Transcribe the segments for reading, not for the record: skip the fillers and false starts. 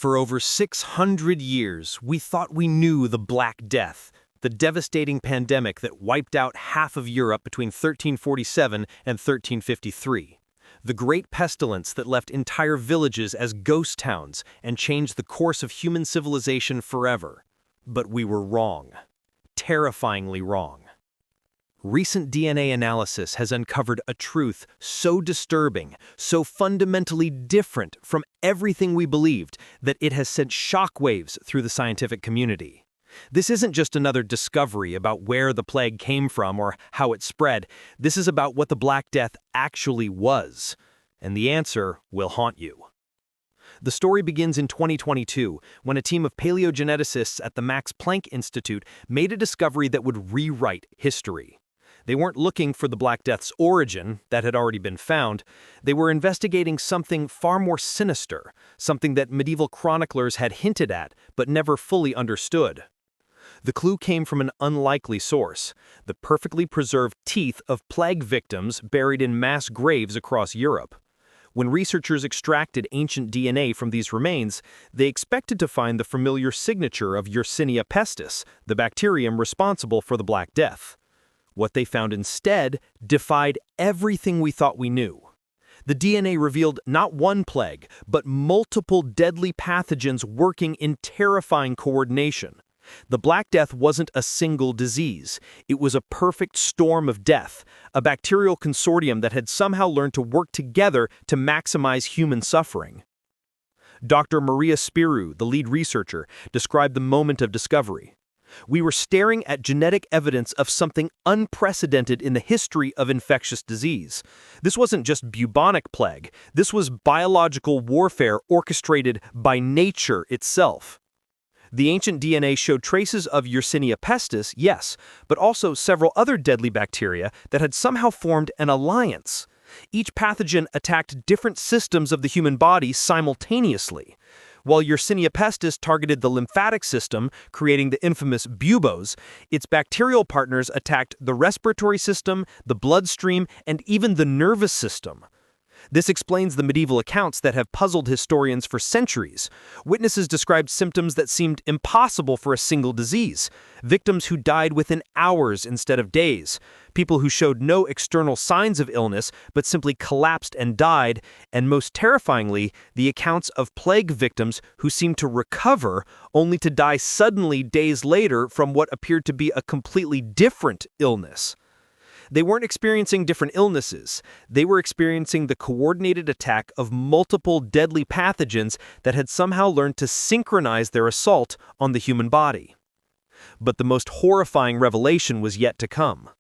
For over 600 years, we thought we knew the Black Death, the devastating pandemic that wiped out half of Europe between 1347 and 1353. The great pestilence that left entire villages as ghost towns and changed the course of human civilization forever. But we were wrong. Terrifyingly wrong. Recent DNA analysis has uncovered a truth so disturbing, so fundamentally different from everything we believed, that it has sent shockwaves through the scientific community. This isn't just another discovery about where the plague came from or how it spread. This is about what the Black Death actually was. And the answer will haunt you. The story begins in 2022, when a team of paleogeneticists at the Max Planck Institute made a discovery that would rewrite history. They weren't looking for the Black Death's origin, that had already been found. They were investigating something far more sinister, something that medieval chroniclers had hinted at, but never fully understood. The clue came from an unlikely source: the perfectly preserved teeth of plague victims buried in mass graves across Europe. When researchers extracted ancient DNA from these remains, they expected to find the familiar signature of Yersinia pestis, the bacterium responsible for the Black Death. What they found instead defied everything we thought we knew. The DNA revealed not one plague, but multiple deadly pathogens working in terrifying coordination. The Black Death wasn't a single disease. It was a perfect storm of death, a bacterial consortium that had somehow learned to work together to maximize human suffering. Dr. Maria Spirou, the lead researcher, described the moment of discovery. "We were staring at genetic evidence of something unprecedented in the history of infectious disease. This wasn't just bubonic plague. This was biological warfare orchestrated by nature itself." The ancient DNA showed traces of Yersinia pestis, yes, but also several other deadly bacteria that had somehow formed an alliance. Each pathogen attacked different systems of the human body simultaneously. While Yersinia pestis targeted the lymphatic system, creating the infamous buboes, its bacterial partners attacked the respiratory system, the bloodstream, and even the nervous system. This explains the medieval accounts that have puzzled historians for centuries. Witnesses described symptoms that seemed impossible for a single disease. Victims who died within hours instead of days. People who showed no external signs of illness but simply collapsed and died. And most terrifyingly, the accounts of plague victims who seemed to recover only to die suddenly days later from what appeared to be a completely different illness. They weren't experiencing different illnesses. They were experiencing the coordinated attack of multiple deadly pathogens that had somehow learned to synchronize their assault on the human body. But the most horrifying revelation was yet to come.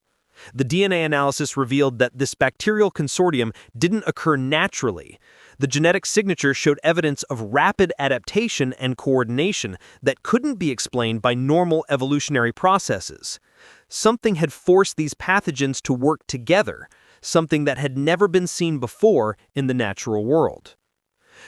The DNA analysis revealed that this bacterial consortium didn't occur naturally. The genetic signature showed evidence of rapid adaptation and coordination that couldn't be explained by normal evolutionary processes. Something had forced these pathogens to work together, something that had never been seen before in the natural world.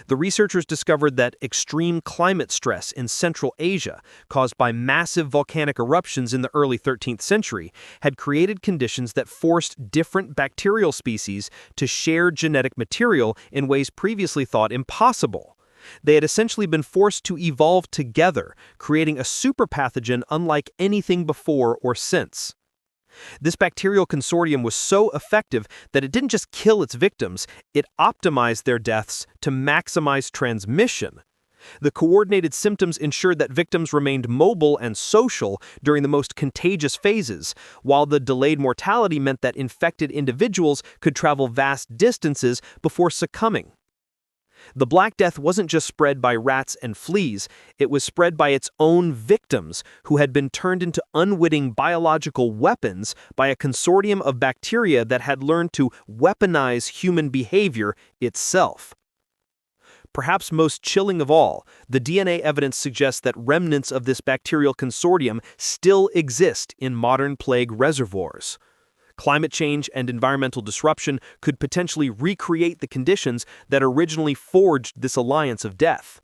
The researchers discovered that extreme climate stress in Central Asia, caused by massive volcanic eruptions in the early 13th century, had created conditions that forced different bacterial species to share genetic material in ways previously thought impossible. They had essentially been forced to evolve together, creating a superpathogen unlike anything before or since. This bacterial consortium was so effective that it didn't just kill its victims, it optimized their deaths to maximize transmission. The coordinated symptoms ensured that victims remained mobile and social during the most contagious phases, while the delayed mortality meant that infected individuals could travel vast distances before succumbing. The Black Death wasn't just spread by rats and fleas, it was spread by its own victims, who had been turned into unwitting biological weapons by a consortium of bacteria that had learned to weaponize human behavior itself. Perhaps most chilling of all, the DNA evidence suggests that remnants of this bacterial consortium still exist in modern plague reservoirs. Climate change and environmental disruption could potentially recreate the conditions that originally forged this alliance of death.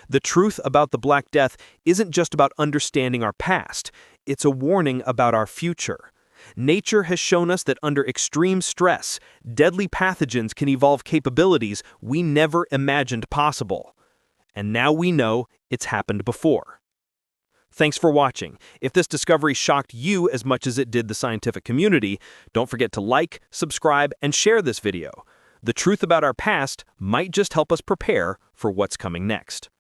The truth about the Black Death isn't just about understanding our past, it's a warning about our future. Nature has shown us that under extreme stress, deadly pathogens can evolve capabilities we never imagined possible. and now we know it's happened before. Thanks for watching. If this discovery shocked you as much as it did the scientific community, don't forget to like, subscribe, and share this video. The truth about our past might just help us prepare for what's coming next.